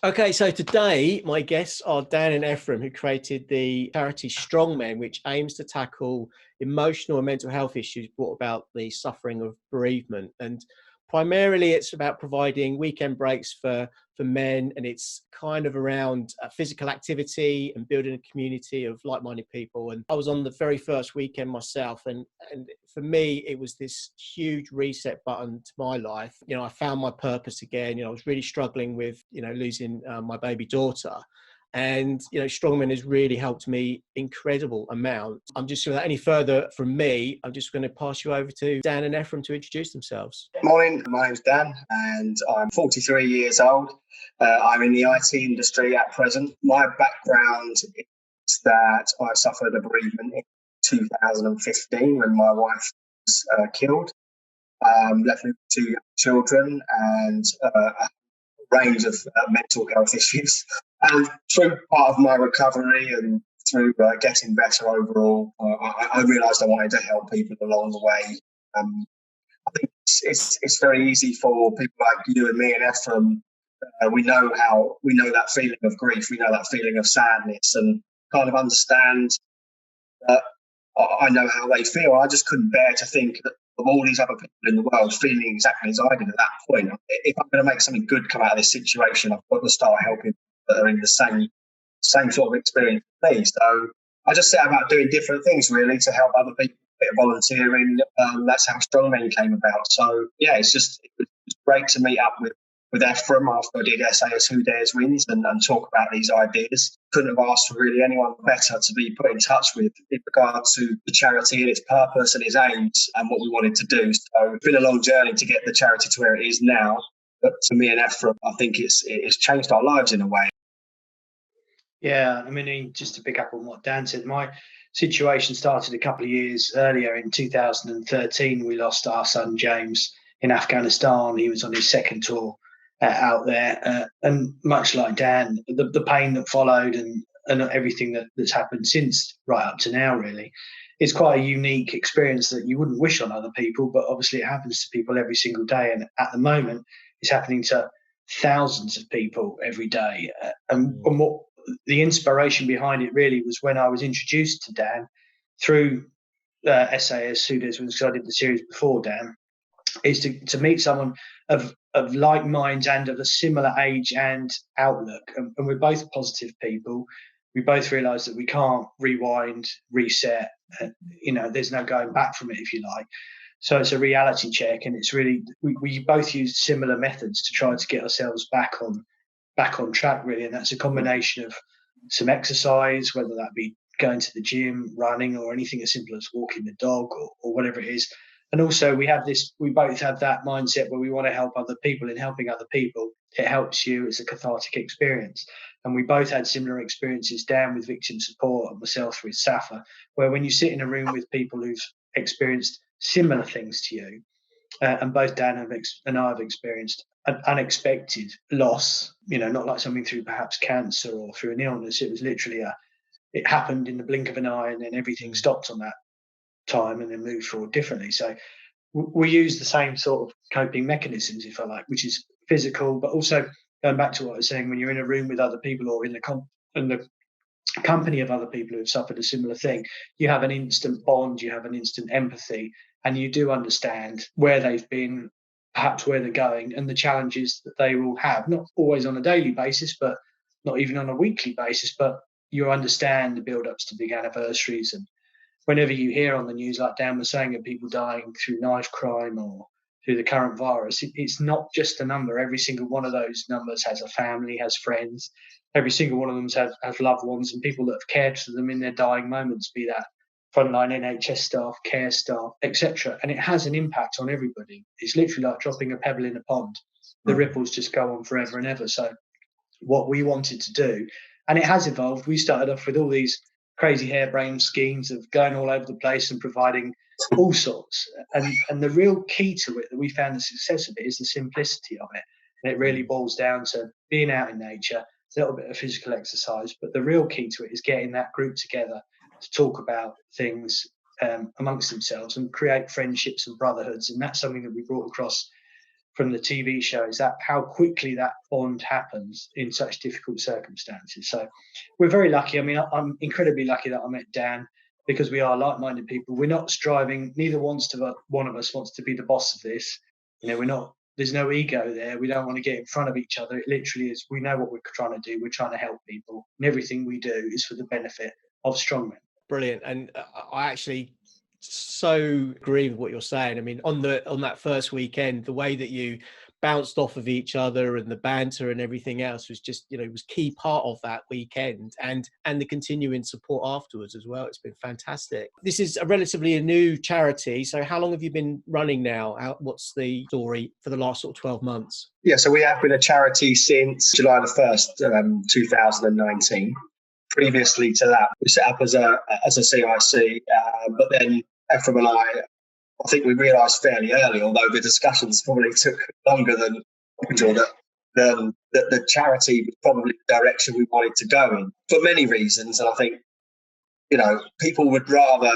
Okay, so today my guests are Dan and Efrem, who created the charity StrongMen, which aims to tackle emotional and mental health issues brought about the suffering of bereavement. And primarily, it's about providing weekend breaks for men, and it's kind of around physical activity and building a community of like-minded people. And I was on the very first weekend myself, and for me, it was this huge reset button to my life. You know, I found my purpose again. You know, I was really struggling with, losing my baby daughter. And, Strongman has really helped me incredible amount. I'm just, without any further from me, I'm just going to pass you over to Dan and Efrem to introduce themselves. Morning, my name's Dan and I'm 43 years old. I'm in the IT industry at present. My background is that I suffered a bereavement in 2015 when my wife was killed. Left me with two young children and a range of mental health issues. And through part of my recovery and through getting better overall, I realised I wanted to help people along the way. I think it's very easy for people like you and me and Efrem. We know that feeling of grief, we know that feeling of sadness, and kind of understand that I know how they feel. I just couldn't bear to think of all these other people in the world feeling exactly as I did at that point. If I'm going to make something good come out of this situation, I've got to start helping people that are in the same sort of experience as me. So I just set about doing different things really to help other people. Bit of volunteering. That's how StrongMen came about. So yeah, it was great to meet up with Efrem after I did SAS Who Dares Wins and talk about these ideas. Couldn't have asked for really anyone better to be put in touch with in regard to the charity and its purpose and its aims and what we wanted to do. So it's been a long journey to get the charity to where it is now. But to me and Efrem, I think it's changed our lives in a way. Yeah, I mean, just to pick up on what Dan said, my situation started a couple of years earlier. In 2013, we lost our son James in Afghanistan. He was on his second tour out there, and much like Dan, the pain that followed and everything that's happened since right up to now, really, it's quite a unique experience that you wouldn't wish on other people, but obviously it happens to people every single day, and at the moment, it's happening to thousands of people every day. And what the inspiration behind it really was when I was introduced to Dan through SAS Who Dares Wins, because I did the series before Dan, is to meet someone of like minds and of a similar age and outlook. And we're both positive people. We both realise that we can't rewind, reset. There's no going back from it, if you like. So it's a reality check, and it's really we both used similar methods to try to get ourselves back on track, really. And that's a combination of some exercise, whether that be going to the gym, running, or anything as simple as walking the dog or whatever it is. And also we both have that mindset where we want to help other people. In helping other people, it helps you. It's a cathartic experience. And we both had similar experiences, Dan with victim support and myself with SAFA, where when you sit in a room with people who've experienced similar things to you, and both Dan and I have experienced an unexpected loss, not like something through perhaps cancer or through an illness. It was literally it happened in the blink of an eye, and then everything stopped on that time and then moved forward differently. So we use the same sort of coping mechanisms, if I like, which is physical, but also going back to what I was saying, when you're in a room with other people or in the company of other people who have suffered a similar thing, you have an instant bond, you have an instant empathy, and you do understand where they've been, perhaps where they're going, and the challenges that they will have, not always on a daily basis, but not even on a weekly basis, but you understand the build-ups to big anniversaries. And whenever you hear on the news, like Dan was saying, of people dying through knife crime or through the current virus, it's not just a number. Every single one of those numbers has a family, has friends. Every single one of them has loved ones and people that have cared for them in their dying moments, be that frontline NHS staff, care staff, etc. And it has an impact on everybody. It's literally like dropping a pebble in a pond. The ripples just go on forever and ever. So what we wanted to do, and it has evolved, we started off with all these crazy harebrained schemes of going all over the place and providing all sorts. And the real key to it, that we found the success of it, is the simplicity of it. And it really boils down to being out in nature, a little bit of physical exercise. But the real key to it is getting that group together to talk about things amongst themselves and create friendships and brotherhoods. And that's something that we brought across from the TV shows, that how quickly that bond happens in such difficult circumstances. So we're very lucky. I mean, I'm incredibly lucky that I met Dan, because we are like-minded people. We're not striving. Neither one of us wants to be the boss of this. We're not. There's no ego there. We don't want to get in front of each other. It literally is. We know what we're trying to do. We're trying to help people, and everything we do is for the benefit of StrongMen. Brilliant. And I actually so agree with what you're saying. I mean, on that first weekend, the way that you bounced off of each other and the banter and everything else was just, it was key part of that weekend, and the continuing support afterwards as well. It's been fantastic. This is a relatively new charity. So how long have you been running now? What's the story for the last sort of 12 months? Yeah, so we have been a charity since July the 1st, 2019. Previously to that, we set up as a CIC, but then Efrem and I think we realised fairly early, although the discussions probably took longer than that the charity was probably the direction we wanted to go in for many reasons. And I think, people would rather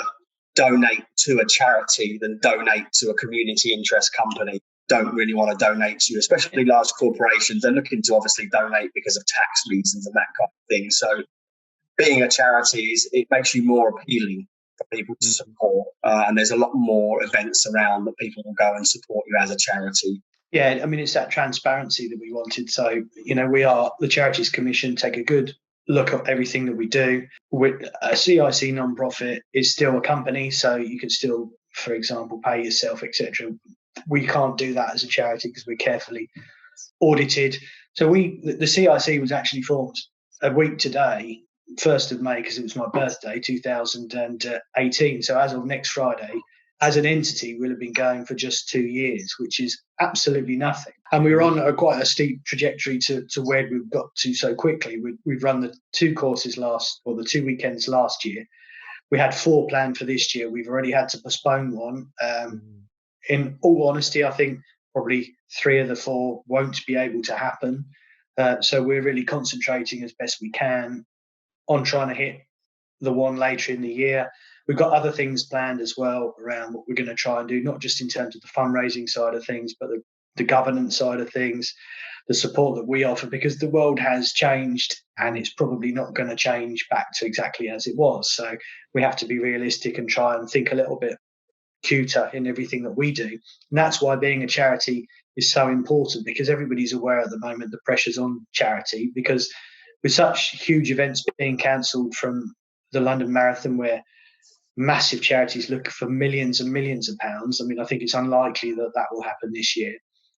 donate to a charity than donate to a community interest company. Don't really want to donate to you, especially large corporations. They're looking to obviously donate because of tax reasons and that kind of thing. So being a charity, it makes you more appealing for people to support. And there's a lot more events around that people will go and support you as a charity. Yeah, I mean, it's that transparency that we wanted. So, we are the Charities Commission, take a good look at everything that we do. With a CIC non-profit is still a company, so you can still, for example, pay yourself, etc. We can't do that as a charity because we're carefully audited. So the CIC was actually formed a week today, 1st of May, because it was my birthday, 2018. So as of next Friday, as an entity, we'll have been going for just 2 years, which is absolutely nothing. And we were on quite a steep trajectory to where we've got to so quickly. We've run the 2 2 weekends last year. We had 4 planned for this year. We've already had to postpone one. In all honesty, I think probably 3 of the 4 won't be able to happen. So we're really concentrating as best we can on trying to hit the one later in the year. We've got other things planned as well around what we're going to try and do, not just in terms of the fundraising side of things, but the governance side of things, the support that we offer, because the world has changed and it's probably not going to change back to exactly as it was. So we have to be realistic and try and think a little bit cuter in everything that we do. And that's why being a charity is so important, because everybody's aware at the moment the pressures on charity, because with such huge events being cancelled, from the London Marathon, where massive charities look for millions and millions of pounds. I mean, I think it's unlikely that will happen this year.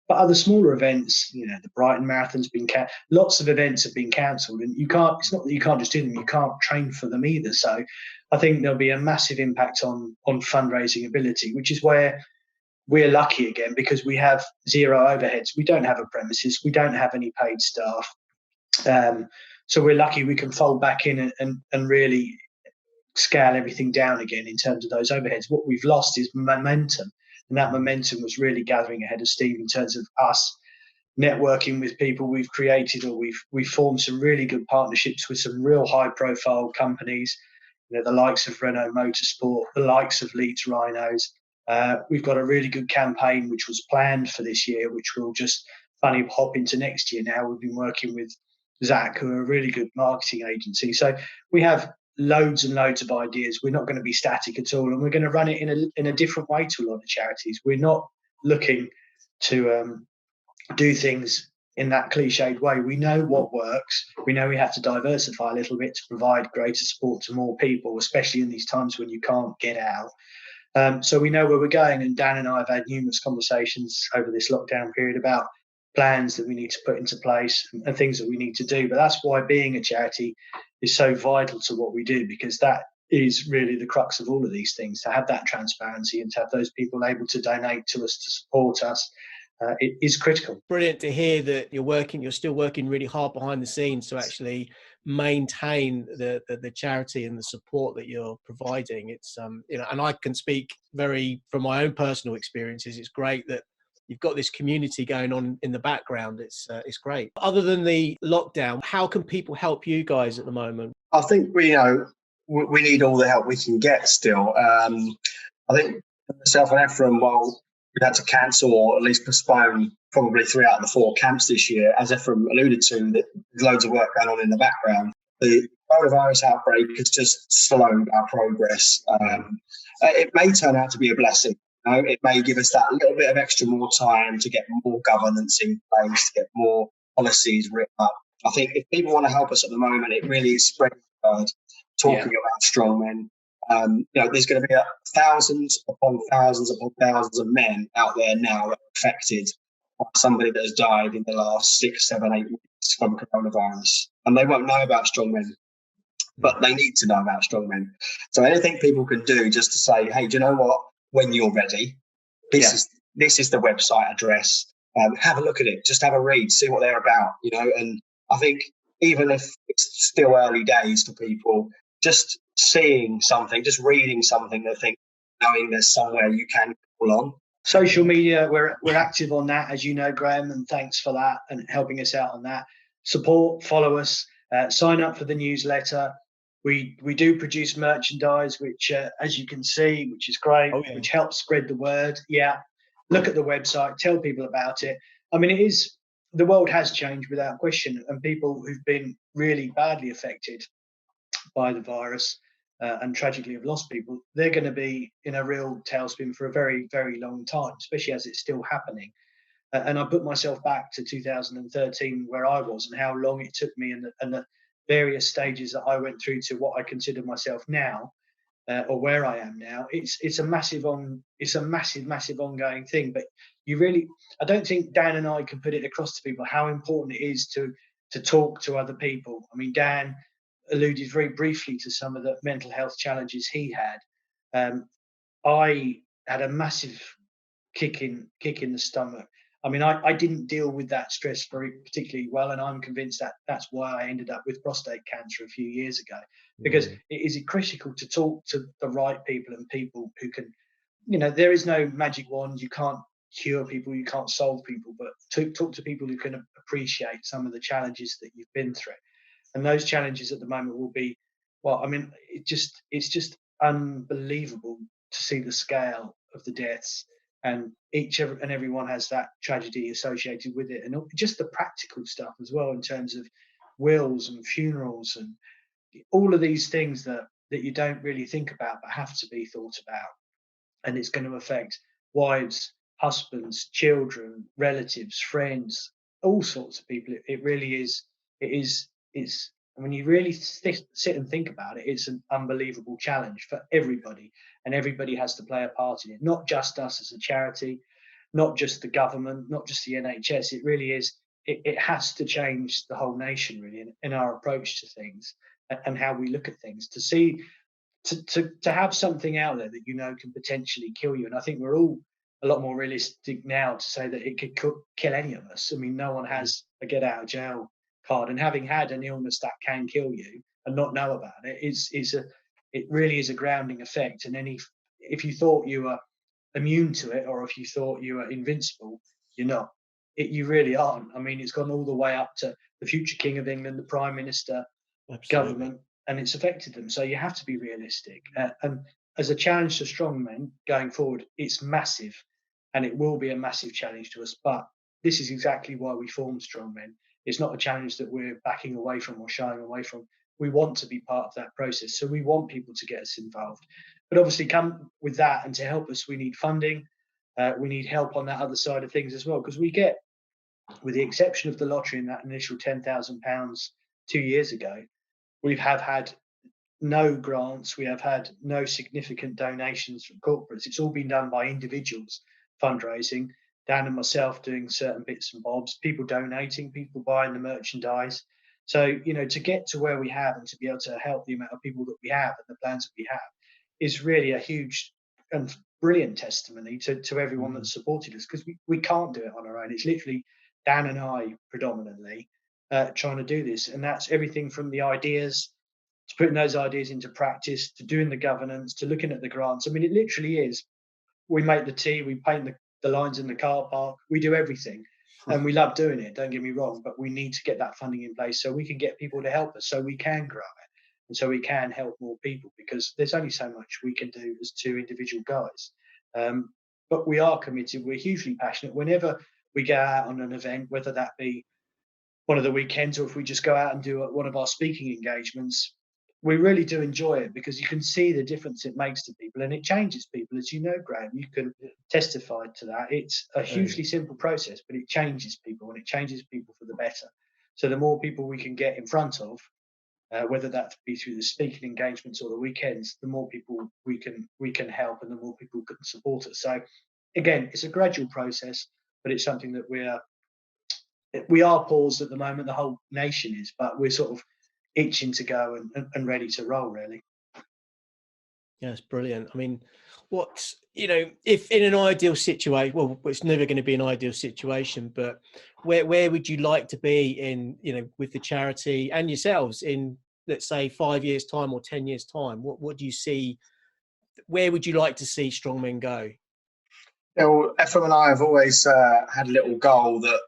But other smaller events, the Brighton Marathon's been lots of events have been cancelled, and it's not that you can't just do them, you can't train for them either. So I think there'll be a massive impact on fundraising ability, which is where we're lucky again, because we have 0 overheads. We don't have a premises, we don't have any paid staff. So we're lucky we can fold back in and really scale everything down again in terms of those overheads. What we've lost is momentum, and that momentum was really gathering ahead of steam in terms of us networking with people we've created, or we've formed some really good partnerships with some real high profile companies, the likes of Renault Motorsport, the likes of Leeds Rhinos. We've got a really good campaign which was planned for this year, which will just funny hop into next year now. We've been working with Zach, who are a really good marketing agency. So we have loads and loads of ideas. We're not going to be static at all, and we're going to run it in a different way to a lot of charities. We're not looking to do things in that cliched way. We know what works. We know we have to diversify a little bit to provide greater support to more people, especially in these times when you can't get out. So we know where we're going, and Dan and I have had numerous conversations over this lockdown period about plans that we need to put into place and things that we need to do. But that's why being a charity is so vital to what we do, because that is really the crux of all of these things, to have that transparency and to have those people able to donate to us, to support us. It is critical. Brilliant to hear that you're still working really hard behind the scenes to actually maintain the charity and the support that you're providing. It's and I can speak from my own personal experiences. It's great that you've got this community going on in the background. It's great. Other than the lockdown, how can people help you guys at the moment? I think we need all the help we can get still. I think myself and Efrem, while we had to cancel or at least postpone probably 3 out of the 4 camps this year. As Efrem alluded to, there's loads of work going on in the background. The coronavirus outbreak has just slowed our progress. It may turn out to be a blessing. You know, it may give us that little bit of extra more time to get more governance in place, to get more policies written up. I think if people want to help us at the moment, it really is spreading the word, talking about StrongMen. There's going to be thousands upon thousands upon thousands of men out there now that are affected by somebody that has died in the last 6, 7, 8 weeks from coronavirus. And they won't know about StrongMen, but they need to know about StrongMen. So anything people can do just to say, hey, do you know what? When you're ready, this is the website address. Have a look at it. Just have a read, see what they're about, And I think even if it's still early days for people, just seeing something, just reading something, knowing there's somewhere you can call on. Social media, we're active on that, as you know, Graham, and thanks for that and helping us out on that. Support, follow us, sign up for the newsletter. We do produce merchandise, which, as you can see, which is great, which helps spread the word. Yeah, look at the website, tell people about it. I mean, the world has changed without question, and people who've been really badly affected by the virus and tragically have lost people, they're going to be in a real tailspin for a very, very long time, especially as it's still happening. And I put myself back to 2013 where I was and how long it took me and the various stages that I went through to what I consider myself now, or where I am now. It's a massive ongoing thing. But I don't think Dan and I can put it across to people how important it is to talk to other people. I mean, Dan alluded very briefly to some of the mental health challenges he had. I had a massive kick in the stomach. I mean, I didn't deal with that stress very particularly well, and I'm convinced that that's why I ended up with prostate cancer a few years ago, because it is critical to talk to the right people and people who can, there is no magic wand. You can't cure people, you can't solve people, but to talk to people who can appreciate some of the challenges that you've been through. And those challenges at the moment will be, it's just unbelievable to see the scale of the deaths, and each and everyone has that tragedy associated with it, and just the practical stuff as well in terms of wills and funerals and all of these things that you don't really think about but have to be thought about. And it's going to affect wives, husbands, children, relatives, friends, all sorts of people. It really is. It's when you really sit and think about it, it's an unbelievable challenge for everybody, and everybody has to play a part in it. Not just us as a charity, not just the government, not just the NHS. It really is. It has to change the whole nation really in our approach to things and how we look at things. To have something out there that can potentially kill you, and I think we're all a lot more realistic now to say that it could kill any of us. I mean, no one has a get out of jail card, and having had an illness that can kill you and not know about it it really is a grounding effect. And if you thought you were immune to it, or if you thought you were invincible, you're not. You really aren't. I mean, it's gone all the way up to the future King of England, the Prime Minister, government, and it's affected them. So you have to be realistic. And as a challenge to StrongMen going forward, it's massive, and it will be a massive challenge to us. But this is exactly why we formed StrongMen. It's not a challenge that we're backing away from or shying away from. We want to be part of that process. So we want people to get us involved. But obviously, come with that, and to help us, we need funding. We need help on that other side of things as well, because we get, with the exception of the lottery and that initial £10,000 2 years ago, we have had no grants. We have had no significant donations from corporates. It's all been done by individuals fundraising, Dan and myself doing certain bits and bobs, people donating, people buying the merchandise. So, to get to where we have and to be able to help the amount of people that we have and the plans that we have is really a huge and brilliant testimony to everyone that supported us, because we can't do it on our own. It's literally Dan and I predominantly trying to do this. And that's everything from the ideas, to putting those ideas into practice, to doing the governance, to looking at the grants. I mean, it literally is. We make the tea, we paint the lines in the car park, we do everything. And we love doing it, don't get me wrong, but we need to get that funding in place so we can get people to help us, so we can grow it, and so we can help more people, because there's only so much we can do as two individual guys. but we are committed. We're hugely passionate. Whenever we go out on an event, whether that be one of the weekends or if we just go out and do one of our speaking engagements, we really do enjoy it because you can see the difference it makes to people, and it changes people, as you know, Graham. You can testify to that. It's a hugely simple process, but it changes people, and it changes people for the better. So the more people we can get in front of, whether that be through the speaking engagements or the weekends, the more people we can help, and the more people can support us. So again, it's a gradual process, but it's something that we are paused at the moment. The whole nation is, but we're sort of itching to go and ready to roll, really. Yeah, it's brilliant. I mean, if in an ideal situation, well, it's never going to be an ideal situation, but where would you like to be in, with the charity and yourselves in, let's say, 5 years time or 10 years time? What do you see? Where would you like to see StrongMen go? Well, Efrem and I have always had a little goal that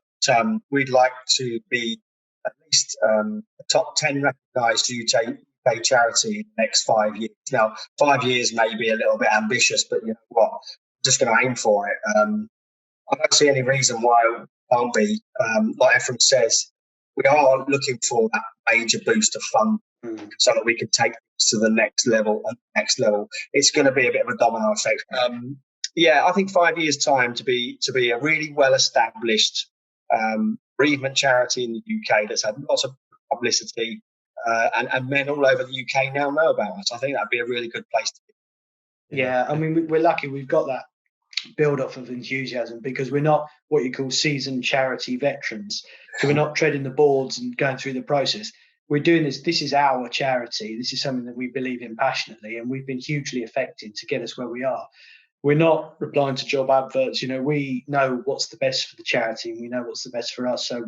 we'd like to be at least a top 10 recognised UK charity in the next 5 years. Now, 5 years may be a little bit ambitious, but you know what? I'm just going to aim for it. I don't see any reason why it can't be. Like Efrem says, we are looking for that major boost of funding so that we can take this to the next level and next level. It's going to be a bit of a domino effect. Yeah, I think 5 years' time to be a really well-established bereavement charity in the UK that's had lots of publicity, and men all over the UK now know about us. I think that'd be a really good place to be. Yeah, I mean, we're lucky we've got that build-off of enthusiasm because we're not what you call seasoned charity veterans. So we're not treading the boards and going through the process. We're doing this. This is our charity. This is something that we believe in passionately, and we've been hugely effective to get us where we are. We're not replying to job adverts. We know what's the best for the charity, and we know what's the best for us. So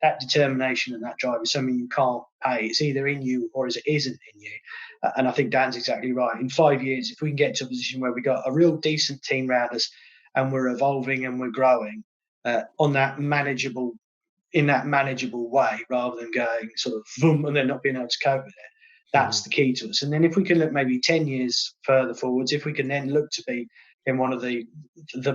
that determination and that drive is something you can't pay. It's either in you or it isn't in you. And I think Dan's exactly right. In 5 years, if we can get to a position where we got a real decent team around us and we're evolving and we're growing in that manageable way, rather than going sort of boom and then not being able to cope with it. That's the key to us. And then if we can look maybe 10 years further forwards, if we can then look to be in one of the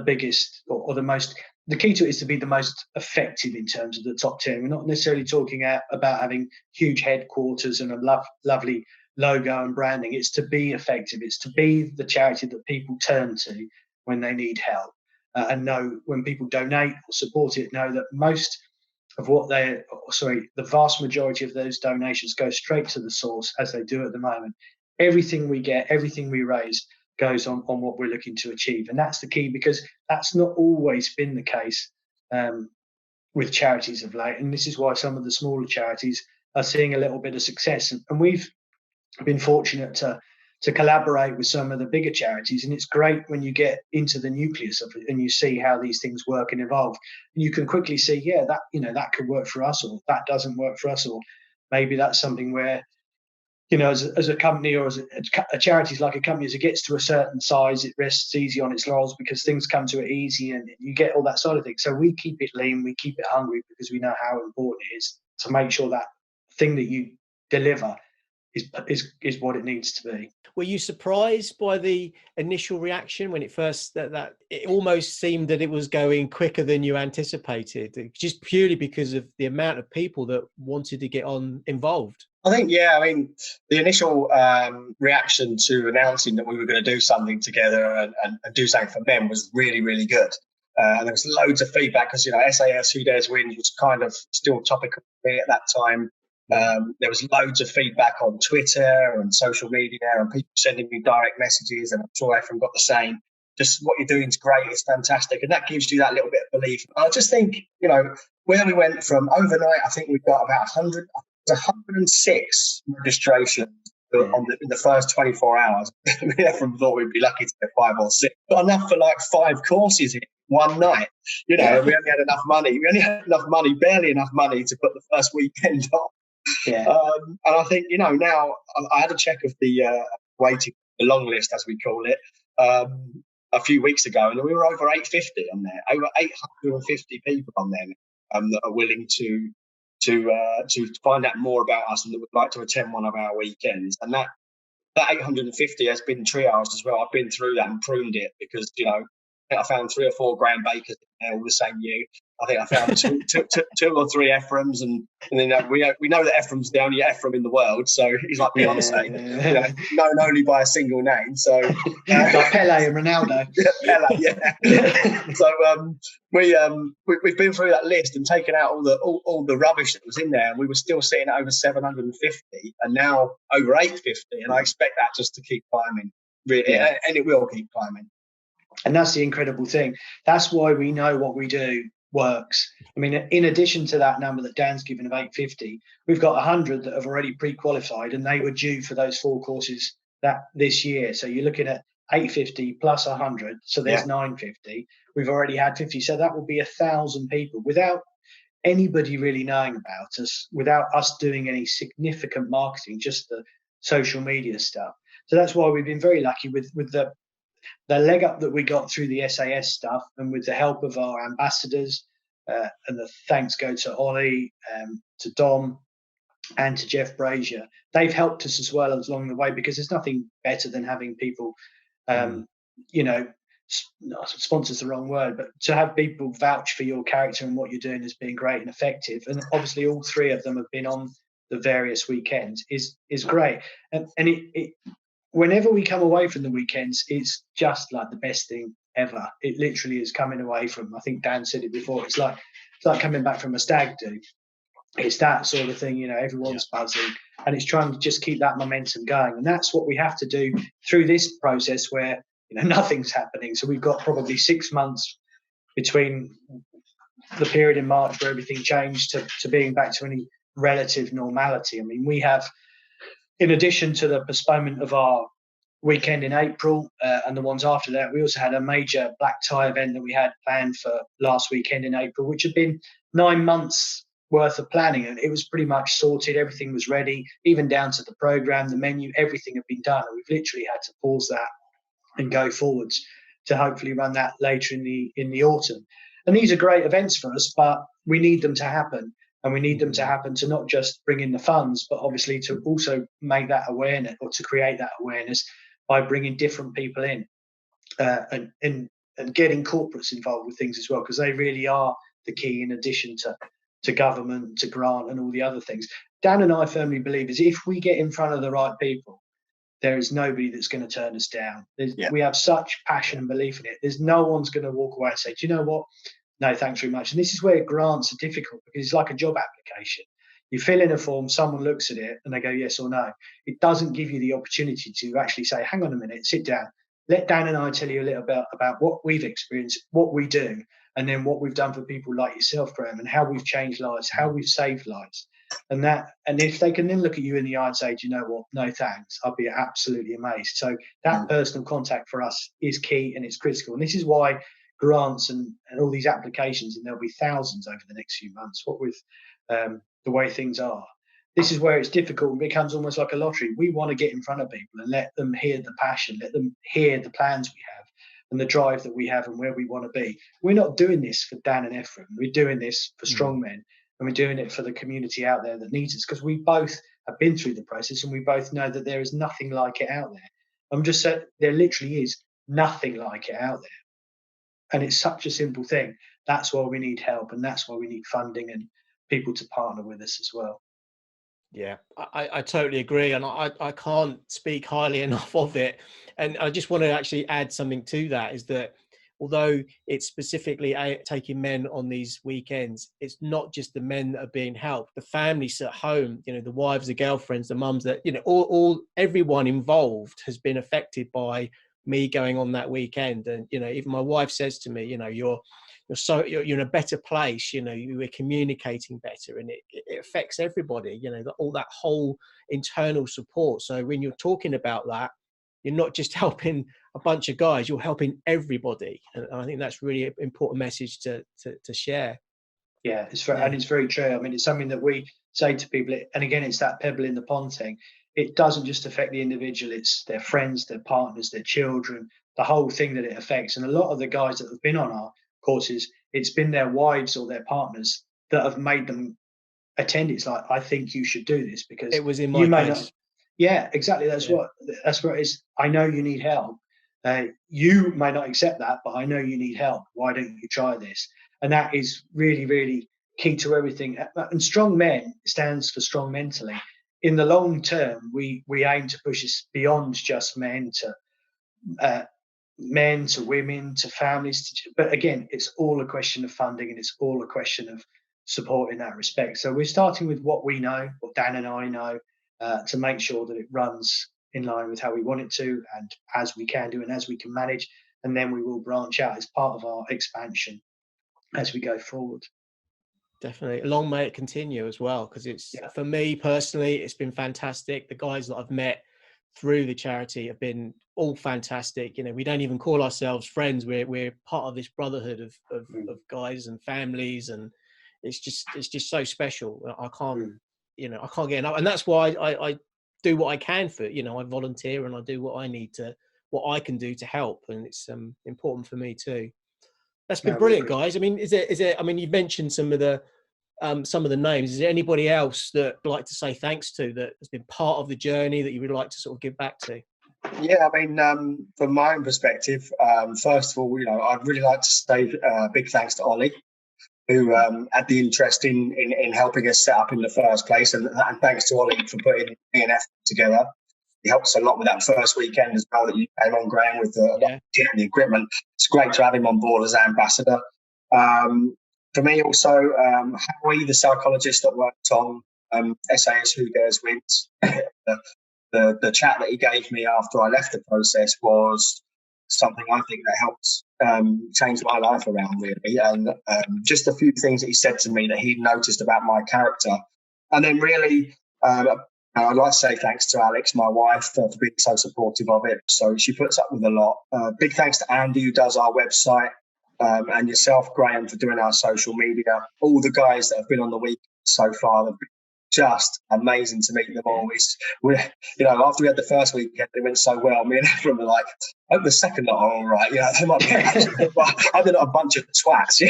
biggest or the most, the key to it is to be the most effective in terms of the top 10. We're not necessarily talking about having huge headquarters and a lovely logo and branding. It's to be effective. It's to be the charity that people turn to when they need help, and know when people donate or support it, know that the vast majority of those donations go straight to the source, as they do at the moment. Everything we get, everything we raise goes on what we're looking to achieve. And that's the key, because that's not always been the case with charities of late. And this is why some of the smaller charities are seeing a little bit of success. And we've been fortunate to collaborate with some of the bigger charities. And it's great when you get into the nucleus of it and you see how these things work and evolve. And you can quickly see, that could work for us, or that doesn't work for us, or maybe that's something where, as a company or as a charity is like a company, as it gets to a certain size, it rests easy on its laurels because things come to it easy and you get all that side of things. So we keep it lean, we keep it hungry, because we know how important it is to make sure that thing that you deliver is what it needs to be. Were you surprised by the initial reaction when it first that it almost seemed that it was going quicker than you anticipated, just purely because of the amount of people that wanted to get involved? I think, the initial reaction to announcing that we were going to do something together and do something for men was really, really good. And there was loads of feedback because, SAS Who Dares Wins was kind of still topical at that time. There was loads of feedback on Twitter and social media and people sending me direct messages, and I'm sure Efrem got the same. Just what you're doing is great, it's fantastic. And that gives you that little bit of belief. I just think, where we went from overnight, I think we got about 106 registrations in the first 24 hours. Efrem thought we'd be lucky to get 5 or 6. Got enough for like 5 courses in one night. We only had enough money. Barely enough money to put the first weekend on. Yeah. And I think, now I had a check of the the long list, as we call it, a few weeks ago, and we were over 850 on there, over 850 people on there that are willing to find out more about us and that would like to attend one of our weekends. And that 850 has been triaged as well. I've been through that and pruned it because, think I found 3 or 4 Graham Bakers in there all the same year. I think I found two or 3 Efrems, and then we know that Efrem's the only Efrem in the world, so he's like Beyonce, known only by a single name. So like Pele and Ronaldo. Pele, yeah. So we've been through that list and taken out all the rubbish that was in there, and we were still sitting at over 750, and now over 850, and I expect that just to keep climbing, really, and it will keep climbing. And that's the incredible thing. That's why we know what we do works. I mean, in addition to that number that Dan's given of 850, we've got 100 that have already pre-qualified, and they were due for those 4 courses this year. So you're looking at 850 plus 100, so there's 950. We've already had 50, so that will be 1,000 people without anybody really knowing about us, without us doing any significant marketing, just the social media stuff. So that's why we've been very lucky with the leg up that we got through the SAS stuff, and with the help of our ambassadors, and the thanks go to Ollie, to Dom, and to Jeff Brazier. They've helped us as well along the way, because there's nothing better than having people, sponsor's the wrong word, but to have people vouch for your character and what you're doing as being great and effective. And obviously all 3 of them have been on the various weekends is great. And it whenever we come away from the weekends, it's just like the best thing ever. It literally is coming away from, I think Dan said it before, it's like coming back from a stag do. It's that sort of thing, everyone's buzzing, and it's trying to just keep that momentum going. And that's what we have to do through this process where, nothing's happening. So we've got probably 6 months between the period in March where everything changed to being back to any relative normality. I mean, we have, in addition to the postponement of our weekend in April and the ones after that, we also had a major black tie event that we had planned for last weekend in April, which had been 9 months worth of planning, and it was pretty much sorted. Everything was ready, even down to the program, the menu, everything had been done. And we've literally had to pause that and go forwards to hopefully run that later in the autumn. And these are great events for us, but we need them to happen. And we need them to happen to not just bring in the funds, but obviously to also make that awareness, or to create that awareness by bringing different people in, and getting corporates involved with things as well, because they really are the key, in addition to government, to grant, and all the other things. Dan and I firmly believe is if we get in front of the right people, there is nobody that's going to turn us down. We have such passion and belief in it. There's no one's going to walk away and say, do you know what? No, thanks very much. And this is where grants are difficult, because it's like a job application. You fill in a form, someone looks at it and they go yes or no. It doesn't give you the opportunity to actually say, hang on a minute, sit down. Let Dan and I tell you a little bit about what we've experienced, what we do, and then what we've done for people like yourself, Graham, and how we've changed lives, how we've saved lives. And if they can then look at you in the eye and say, do you know what? No, thanks. I'll be absolutely amazed. So that personal contact for us is key, and it's critical. And this is why grants and all these applications, and there'll be thousands over the next few months, what with the way things are. This is where it's difficult and becomes almost like a lottery. We want to get in front of people and let them hear the passion, let them hear the plans we have and the drive that we have and where we want to be. We're not doing this for Dan and Efrem. We're doing this for StrongMen, and we're doing it for the community out there that needs us, because we both have been through the process and we both know that there is nothing like it out there. I'm just saying, there literally is nothing like it out there. And it's such a simple thing. That's why we need help, and that's why we need funding and people to partner with us as well. Yeah, I totally agree. And I can't speak highly enough of it. And I just want to actually add something to that, is that although it's specifically taking men on these weekends, it's not just the men that are being helped. The families at home, the wives, the girlfriends, the mums, that, everyone involved has been affected by me going on that weekend. And, even my wife says to me, you're in a better place, you were communicating better, and it affects everybody, all that whole internal support. So when you're talking about that, you're not just helping a bunch of guys, you're helping everybody. And I think that's really an important message to share. Yeah, and it's very true. I mean, it's something that we say to people, and again, it's that pebble in the pond thing. It doesn't just affect the individual, it's their friends, their partners, their children, the whole thing that it affects. And a lot of the guys that have been on our courses, it's been their wives or their partners that have made them attend. It's like, I think you should do this because it was in my case. Yeah, exactly. That's what it is. I know you need help. You may not accept that, but I know you need help. Why don't you try this? And that is really, really key to everything. And StrongMen stands for strong mentally. In the long term, we aim to push us beyond just men to women to families. But again, it's all a question of funding, and it's all a question of support in that respect. So we're starting with what we know, what Dan and I know, to make sure that it runs in line with how we want it to, and as we can do and as we can manage. And then we will branch out as part of our expansion as we go forward. Definitely. Long may it continue as well, because it's, for me personally, it's been fantastic. The guys that I've met through the charity have been all fantastic. You know, we don't even call ourselves friends. We're part of this brotherhood of guys and families, and it's just so special. I can't get enough. And that's why I do what I can for, I volunteer and I do what I can do to help. And it's important for me too. That's been brilliant, guys. I mean, is there? I mean, you've mentioned some of the names. Is there anybody else that you'd like to say thanks to that has been part of the journey that you would like to sort of give back to? Yeah, I mean, from my own perspective, first of all, I'd really like to say big thanks to Ollie, who had the interest in helping us set up in the first place, and thanks to Ollie for putting me and F together. He helped us a lot with that first weekend as well that you came on, Graham, with the equipment. It's great to have him on board as ambassador. For me also, Howie, the psychologist that worked on SAS Who Dares Wins, the chat that he gave me after I left the process was something I think that helped change my life around, really. And just a few things that he said to me that he'd noticed about my character. And then really, I'd like to say thanks to Alex, my wife, for being so supportive of it. So she puts up with a lot. Big thanks to Andy, who does our website, and yourself, Graham, for doing our social media. All the guys that have been on the week so far have been just amazing to meet them all. After we had the first weekend, it went so well. Me and Efrem were like, I hope the second lot are all right. They might be they're not a bunch of twats.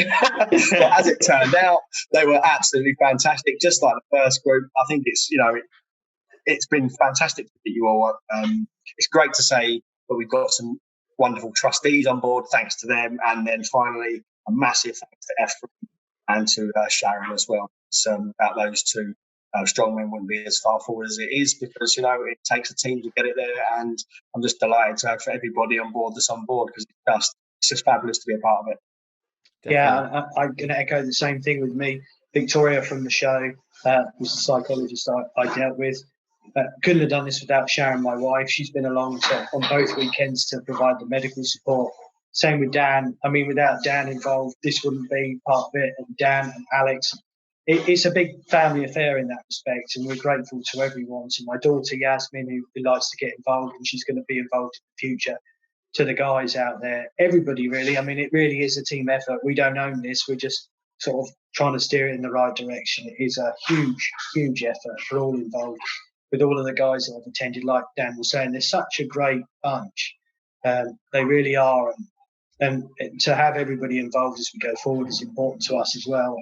But as it turned out, they were absolutely fantastic, just like the first group. I think it's been fantastic to meet you all. It's great to say that we've got some wonderful trustees on board, thanks to them. And then finally, a massive thanks to Efrem and to Sharon as well. Without those two, StrongMen wouldn't be as far forward as it is, because, it takes a team to get it there. And I'm just delighted to have everybody on board that's on board, because it's just fabulous to be a part of it. Definitely. Yeah, I'm going to echo the same thing with me. Victoria from the show was the psychologist I dealt with. Couldn't have done this without Sharon, my wife. She's been along on both weekends to provide the medical support. Same with Dan. I mean, without Dan involved, this wouldn't be part of it. And Dan and Alex, it's a big family affair in that respect, and we're grateful to everyone. To my daughter Yasmin, who likes to get involved, and she's going to be involved in the future. To the guys out there, everybody really. I mean, it really is a team effort. We don't own this. We're just sort of trying to steer it in the right direction. It is a huge, huge effort for all involved. With all of the guys that have attended, like Dan was saying, they're such a great bunch. They really are. And to have everybody involved as we go forward is important to us as well.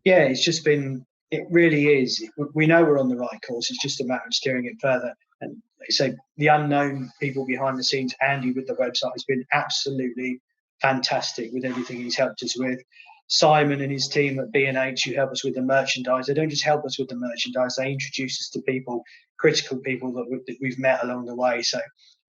Yeah, it really is. We know we're on the right course. It's just a matter of steering it further. And like I say, the unknown people behind the scenes, Andy with the website, has been absolutely fantastic with everything he's helped us with. Simon and his team at B&H, who help us with the merchandise. They don't just help us with the merchandise, they introduce us to people, critical people that we've met along the way. So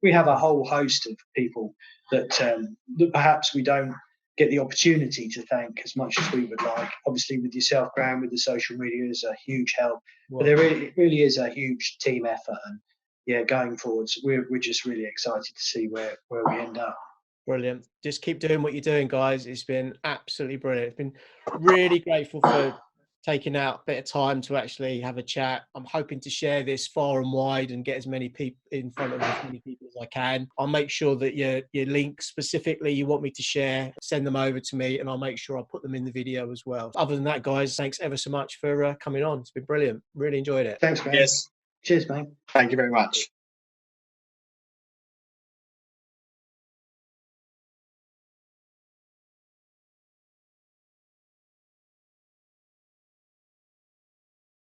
we have a whole host of people that perhaps we don't get the opportunity to thank as much as we would like. Obviously, with yourself, Graham, with the social media is a huge help. Wow. But it really is a huge team effort. And yeah, going forwards, we're just really excited to see where we end up. Brilliant. Just keep doing what you're doing, guys. It's been absolutely brilliant. It's been really grateful for taking out a bit of time to actually have a chat. I'm hoping to share this far and wide and get as many people in front of as many people as I can. I'll make sure that your links specifically you want me to share, send them over to me, and I'll make sure I put them in the video as well. Other than that, guys, thanks ever so much for coming on. It's been brilliant. Really enjoyed it. Thanks, man. Yes. Cheers, mate. Thank you very much.